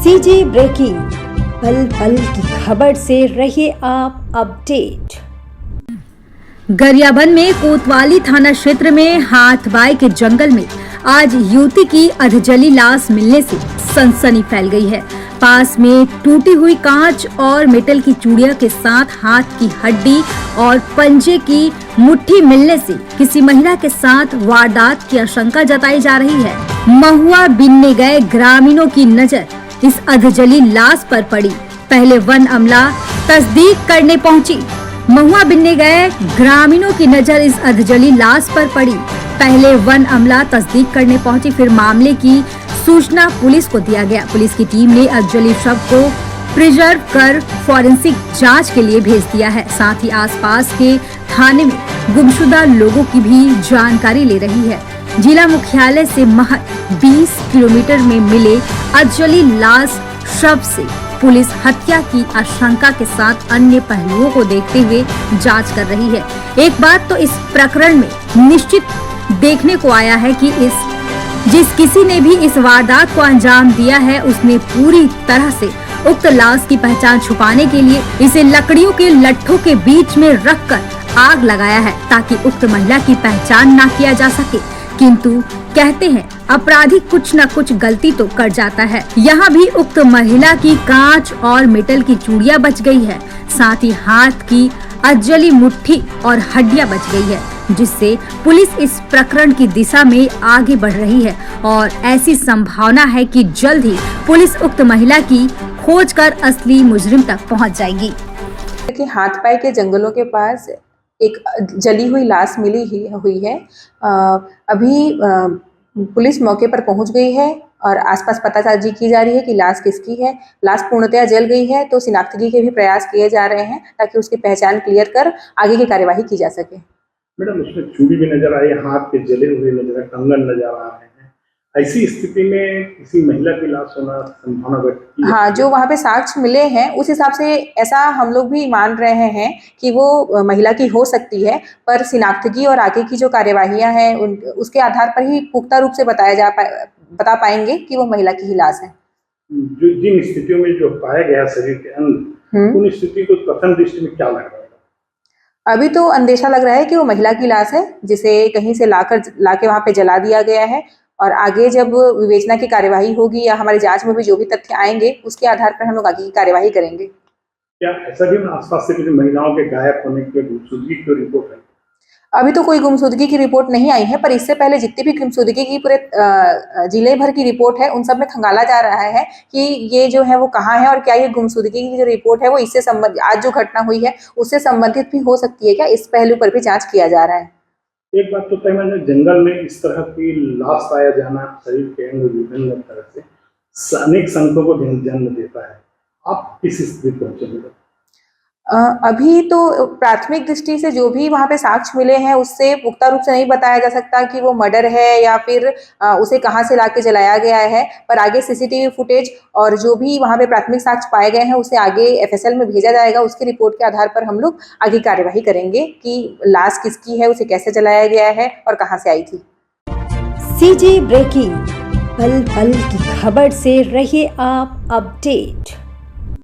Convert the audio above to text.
CG breaking, पल पल की खबर से रहिए आप अपडेट। गरियाबंद में कोतवाली थाना क्षेत्र में हाथबाई के जंगल में आज युवती की अधजली लाश मिलने से सनसनी फैल गई है। पास में टूटी हुई कांच और मेटल की चूड़ियों के साथ हाथ की हड्डी और पंजे की मुट्ठी मिलने से किसी महिला के साथ वारदात की आशंका जताई जा रही है। महुआ बीनने गए ग्रामीणों की नजर इस अधजली लाश पर पड़ी। पहले वन अमला तस्दीक करने पहुंची। महुआ बीनने गए ग्रामीणों की नजर इस अधजली लाश पर पड़ी। पहले वन अमला तस्दीक करने पहुंची, फिर मामले की सूचना पुलिस को दिया गया। पुलिस की टीम ने अधजली शव को प्रिजर्व कर फॉरेंसिक जांच के लिए भेज दिया है। साथ ही आसपास के थाने में गुमशुदा लोगों की भी जानकारी ले रही है। जिला मुख्यालय से महज 20 किलोमीटर में मिले अधजली लाश शव से पुलिस हत्या की आशंका के साथ अन्य पहलुओं को देखते हुए जांच कर रही है। एक बात तो इस प्रकरण में निश्चित देखने को आया है कि जिस किसी ने भी इस वारदात को अंजाम दिया है, उसने पूरी तरह से उक्त लाश की पहचान छुपाने के लिए इसे लकड़ियों के लट्ठों के बीच में रखकर आग लगाया है, ताकि उक्त महिला की पहचान न किया जा सके। किंतु कहते हैं अपराधी कुछ न कुछ गलती तो कर जाता है। यहाँ भी उक्त महिला की कांच और मेटल की चूड़ियां बच गई है, साथ ही हाथ की अधजली मुट्ठी और हड्डियां बच गई है, जिससे पुलिस इस प्रकरण की दिशा में आगे बढ़ रही है और ऐसी संभावना है कि जल्द ही पुलिस उक्त महिला की खोज कर असली मुजरिम तक पहुंच जाएगी। हाथपाई के जंगलों के पास एक जली हुई लाश मिली हुई है। अभी पुलिस मौके पर पहुंच गई है और आसपास पतासाजी की जा रही है कि लाश किसकी है। लाश पूर्णतया जल गई है, तो शिनाख्तगी के भी प्रयास किए जा रहे हैं ताकि उसकी पहचान क्लियर कर आगे की कार्यवाही की जा सके। मैडम, उसमें चूड़ी भी नजर आई, हाथ के जले हुए नजर आए, कंगन नजर आ रहे हैं। ऐसी स्थिति में किसी महिला की लाश होना संभावना व्यक्त की? हाँ, जो वहाँ पे साक्ष्य मिले हैं उस हिसाब से ऐसा हम लोग भी मान रहे हैं कि वो महिला की हो सकती है, पर शिनाख्तगी और आगे की जो कार्यवाहियां हैं उसके आधार पर ही पुख्ता रूप से बता पाएंगे कि वो महिला की ही लाश है। जिन स्थितियों में जो पाया गया शरीर के अंग, उन स्थिति को प्रथम दृष्टि में क्या लग रहा है? अभी तो अंदेशा लग रहा है कि वो महिला की लाश है, जिसे कहीं से लाके वहाँ पे जला दिया गया है। और आगे जब विवेचना की कार्यवाही होगी या हमारी जांच में भी जो भी तथ्य आएंगे उसके आधार पर हम लोग आगे की कार्यवाही करेंगे। क्या ऐसा भी आसपास से कुछ महिलाओं के गायब होने की गुमशुदगी की रिपोर्ट है? अभी तो कोई गुमशुदगी की रिपोर्ट नहीं आई है, पर इससे पहले जितनी भी गुमशुदगी की पूरे जिले भर की रिपोर्ट है उन सब में खंगाला जा रहा है कि ये जो है वो कहाँ है और क्या ये गुमशुदगी की जो रिपोर्ट है वो इससे संबंधित आज जो घटना हुई है उससे संबंधित भी हो सकती है क्या, इस पहलू पर भी जाँच किया जा रहा है। एक बात तो तय है, जंगल में इस तरह की लाश पाया जाना शरीर के अंग विभिन्न तरह से अनेक संकटों को जन्म देता है। आप किस स्थिति पहुंचे? अभी तो प्राथमिक दृष्टि से जो भी वहाँ पे साक्ष्य मिले हैं उससे पुख्ता रूप से नहीं बताया जा सकता कि वो मर्डर है या फिर उसे कहाँ से लाके जलाया गया है, पर आगे सीसीटीवी फुटेज और जो भी वहाँ पे प्राथमिक साक्ष्य पाए गए हैं उसे आगे एफएसएल में भेजा जाएगा। उसकी रिपोर्ट के आधार पर हम लोग आगे कार्यवाही करेंगे कि लाश किसकी है, उसे कैसे जलाया गया है और कहाँ से आई थी। सीजी ब्रेकिंग, पल पल की खबर से रहिए आप अपडेट।